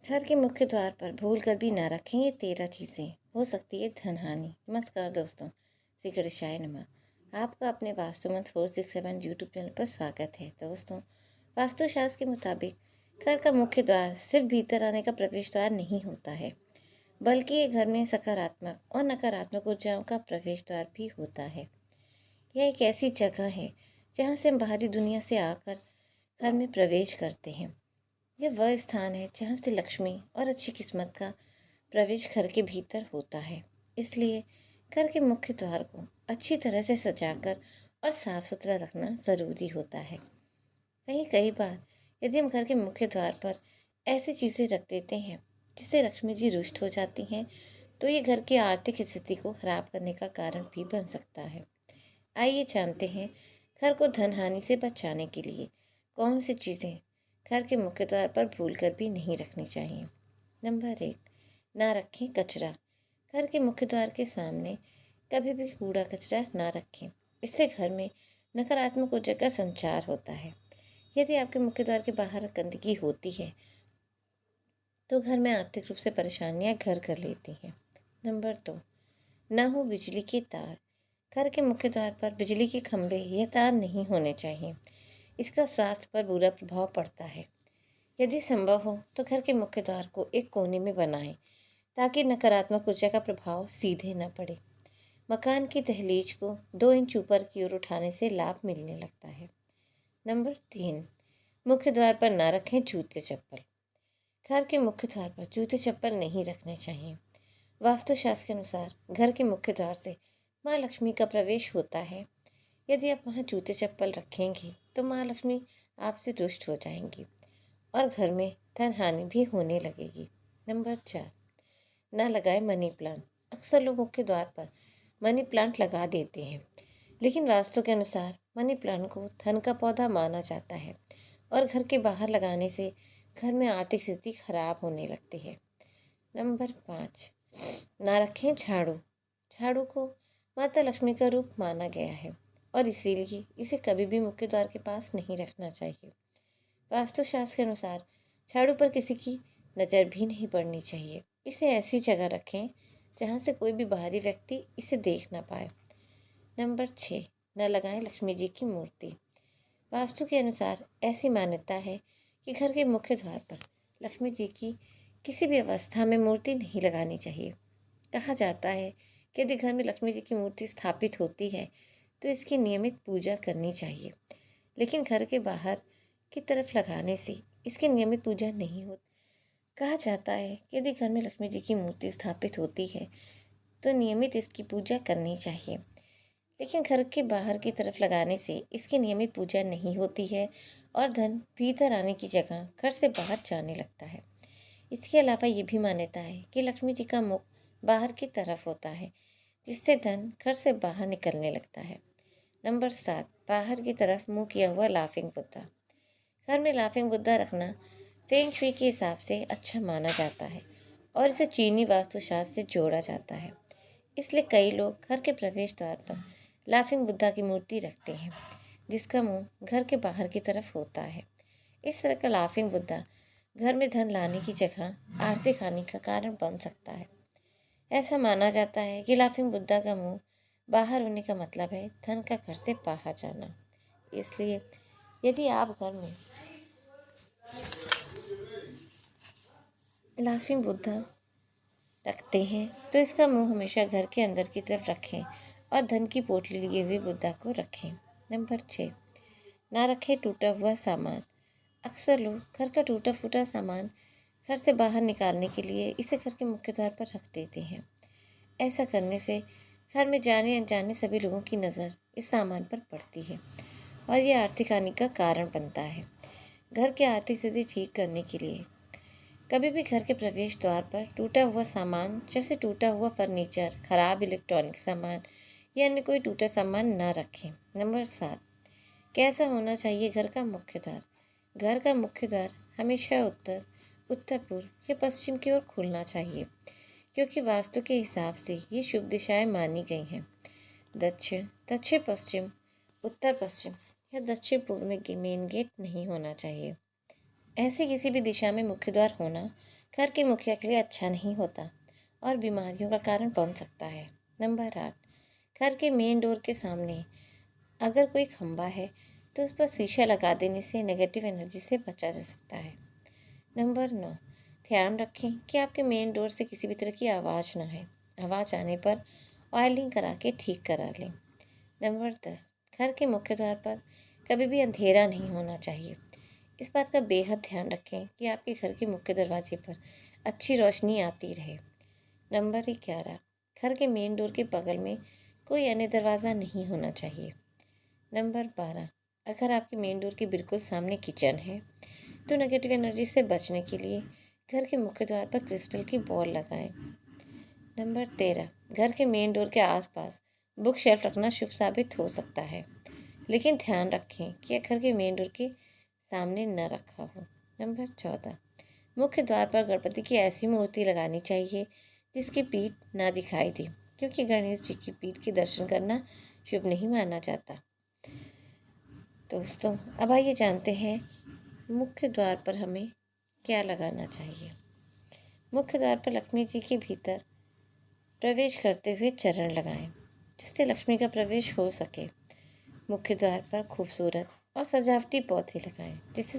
घर के मुख्य द्वार पर भूल कर भी ना रखें ये 13 चीज़ें, हो सकती है धन हानि। नमस्कार दोस्तों, श्री गणेशाय नमः। आपका अपने वास्तु मंत्र 467 यूट्यूब चैनल पर स्वागत है। दोस्तों, वास्तुशास्त्र के मुताबिक घर का मुख्य द्वार सिर्फ भीतर आने का प्रवेश द्वार नहीं होता है, बल्कि ये घर में सकारात्मक और नकारात्मक ऊर्जाओं का प्रवेश द्वार भी होता है। यह एक ऐसी जगह है जहाँ से हम बाहरी दुनिया से आकर घर में प्रवेश करते हैं। यह वह स्थान है जहाँ से लक्ष्मी और अच्छी किस्मत का प्रवेश घर के भीतर होता है। इसलिए घर के मुख्य द्वार को अच्छी तरह से सजाकर और साफ सुथरा रखना ज़रूरी होता है। वहीं कई बार यदि हम घर के मुख्य द्वार पर ऐसी चीज़ें रख देते हैं जिससे लक्ष्मी जी रुष्ट हो जाती हैं, तो ये घर की आर्थिक स्थिति को खराब करने का कारण भी बन सकता है। आइए जानते हैं, घर को धन हानि से बचाने के लिए कौन सी चीज़ें घर के मुख्य द्वार पर भूल कर भी नहीं रखनी चाहिए। नंबर 1, ना रखें कचरा। घर के मुख्य द्वार के सामने कभी भी कूड़ा कचरा ना रखें। इससे घर में नकारात्मक ऊर्जा का संचार होता है। यदि आपके मुख्य द्वार के बाहर गंदगी होती है तो घर में आर्थिक रूप से परेशानियां घर कर लेती हैं। नंबर 2, ना हो बिजली के तार। घर के मुख्य द्वार पर बिजली के खंभे या तार नहीं होने चाहिए। इसका स्वास्थ्य पर बुरा प्रभाव पड़ता है। यदि संभव हो तो घर के मुख्य द्वार को एक कोने में बनाएं ताकि नकारात्मक ऊर्जा का प्रभाव सीधे न पड़े। मकान की दहलीज को 2 इंच ऊपर की ओर उठाने से लाभ मिलने लगता है। नंबर 3, मुख्य द्वार पर ना रखें जूते चप्पल। घर के मुख्य द्वार पर जूते चप्पल नहीं रखने चाहिए। वास्तुशास्त्र के अनुसार घर के मुख्य द्वार से माँ लक्ष्मी का प्रवेश होता है। यदि आप वहाँ जूते चप्पल रखेंगे तो माँ लक्ष्मी आपसे रुष्ट हो जाएंगी और घर में धन हानि भी होने लगेगी। नंबर 4, ना लगाए मनी प्लांट। अक्सर लोग मुख्य द्वार पर मनी प्लांट लगा देते हैं, लेकिन वास्तु के अनुसार मनी प्लांट को धन का पौधा माना जाता है और घर के बाहर लगाने से घर में आर्थिक स्थिति खराब होने लगती है। नंबर 5, ना रखें झाड़ू। झाड़ू को माता लक्ष्मी का रूप माना गया है और इसीलिए इसे कभी भी मुख्य द्वार के पास नहीं रखना चाहिए। वास्तुशास्त्र के अनुसार झाड़ू पर किसी की नज़र भी नहीं पड़नी चाहिए। इसे ऐसी जगह रखें जहाँ से कोई भी बाहरी व्यक्ति इसे देख ना पाए। नंबर 6, न लगाएं लक्ष्मी जी की मूर्ति। वास्तु के अनुसार ऐसी मान्यता है कि घर के मुख्य द्वार पर लक्ष्मी जी की किसी भी अवस्था में मूर्ति नहीं लगानी चाहिए। कहा जाता है कि यदि घर में लक्ष्मी जी की मूर्ति स्थापित होती है तो इसकी नियमित पूजा करनी चाहिए, लेकिन घर के बाहर की तरफ लगाने से इसकी नियमित पूजा नहीं होती। कहा जाता है कि यदि घर में लक्ष्मी जी की मूर्ति स्थापित होती है तो नियमित इसकी पूजा करनी चाहिए, लेकिन घर के बाहर की तरफ लगाने से इसकी नियमित पूजा नहीं होती है और धन भीतर आने की जगह घर से बाहर जाने लगता है। इसके अलावा ये भी मान्यता है कि लक्ष्मी जी का मुख बाहर की तरफ होता है, जिससे धन घर से बाहर निकलने लगता है। नंबर 7, बाहर की तरफ मुंह किया हुआ लाफिंग बुद्धा। घर में लाफिंग बुद्धा रखना फेंग शुई के हिसाब से अच्छा माना जाता है और इसे चीनी वास्तुशास्त्र से जोड़ा जाता है। इसलिए कई लोग घर के प्रवेश द्वार पर लाफिंग बुद्धा की मूर्ति रखते हैं, जिसका मुंह घर के बाहर की तरफ होता है। इस तरह का लाफिंग बुद्धा घर में धन लाने की जगह आर्थिक हानि का कारण बन सकता है। ऐसा माना जाता है कि लाफिंग बुद्धा का मुंह बाहर होने का मतलब है धन का घर से बाहर जाना। इसलिए यदि आप घर में लाफिंग बुद्धा रखते हैं तो इसका मुंह हमेशा घर के अंदर की तरफ रखें और धन की पोटली लिए हुए बुद्धा को रखें। नंबर 6, ना रखें टूटा हुआ सामान। अक्सर लोग घर का टूटा फूटा सामान घर से बाहर निकालने के लिए इसे घर के मुख्य द्वार पर रख देते हैं। ऐसा करने से घर में जाने अनजाने सभी लोगों की नज़र इस सामान पर पड़ती है और ये आर्थिक हानि का कारण बनता है। घर की आर्थिक स्थिति ठीक करने के लिए कभी भी घर के प्रवेश द्वार पर टूटा हुआ सामान जैसे टूटा हुआ फर्नीचर, खराब इलेक्ट्रॉनिक सामान या अन्य कोई टूटा सामान ना रखें। नंबर 7, कैसा होना चाहिए घर का मुख्य द्वार। घर का मुख्य द्वार हमेशा उत्तर, उत्तर पूर्व या पश्चिम की ओर खुलना चाहिए, क्योंकि वास्तु के हिसाब से ये शुभ दिशाएं मानी गई हैं। दक्षिण, दक्षिण पश्चिम, उत्तर पश्चिम या दक्षिण पूर्व में मेन गेट नहीं होना चाहिए। ऐसे किसी भी दिशा में मुख्य द्वार होना घर के मुखिया के लिए अच्छा नहीं होता और बीमारियों का कारण बन सकता है। नंबर 8, घर के मेन डोर के सामने अगर कोई खंभा है तो उस पर शीशा लगा देने से नेगेटिव एनर्जी से बचा जा सकता है। नंबर 9, ध्यान रखें कि आपके मेन डोर से किसी भी तरह की आवाज़ ना आए। आवाज़ आने पर ऑयलिंग करा के ठीक करा लें। नंबर 10, घर के मुख्य द्वार पर कभी भी अंधेरा नहीं होना चाहिए। इस बात का बेहद ध्यान रखें कि आपके घर के मुख्य दरवाजे पर अच्छी रोशनी आती रहे। नंबर 11, घर के मेन डोर के बगल में कोई अन्य दरवाज़ा नहीं होना चाहिए। नंबर 12, अगर आपके मेन डोर के बिल्कुल सामने किचन है तो नेगेटिव एनर्जी से बचने के लिए घर के मुख्य द्वार पर क्रिस्टल की बॉल लगाएं। नंबर 13, घर के मेन डोर के आसपास बुक शेल्फ रखना शुभ साबित हो सकता है, लेकिन ध्यान रखें कि घर के मेन डोर के सामने न रखा हो। नंबर 14, मुख्य द्वार पर गणपति की ऐसी मूर्ति लगानी चाहिए जिसकी पीठ ना दिखाई दे, क्योंकि गणेश जी की पीठ के दर्शन करना शुभ नहीं माना जाता। दोस्तों, अब आइए जानते हैं मुख्य द्वार पर हमें क्या लगाना चाहिए। मुख्य द्वार पर लक्ष्मी जी के भीतर प्रवेश करते हुए चरण लगाएं, जिससे लक्ष्मी का प्रवेश हो सके। मुख्य द्वार पर खूबसूरत और सजावटी पौधे लगाएं, जिससे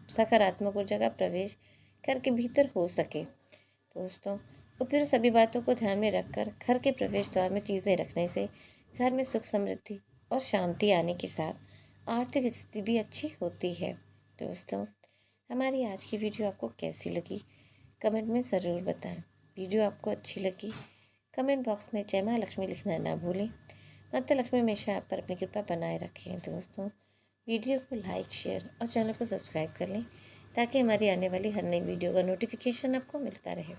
सकारात्मक ऊर्जा का प्रवेश घर के भीतर हो सके। दोस्तों, उपयुक्त सभी बातों को ध्यान में रखकर घर के प्रवेश द्वार में चीज़ें रखने से घर में सुख समृद्धि और शांति आने के साथ आर्थिक स्थिति भी अच्छी होती है। दोस्तों, हमारी आज की वीडियो आपको कैसी लगी कमेंट में ज़रूर बताएं। वीडियो आपको अच्छी लगी कमेंट बॉक्स में जय माँ लक्ष्मी लिखना ना भूलें। माता लक्ष्मी हमेशा आप पर अपनी कृपा बनाए रखें। दोस्तों, वीडियो को लाइक, शेयर और चैनल को सब्सक्राइब कर लें ताकि हमारी आने वाली हर नई वीडियो का नोटिफिकेशन आपको मिलता रहे।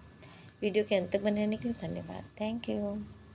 वीडियो के अंत तक बने रहने के लिए धन्यवाद। Thank you.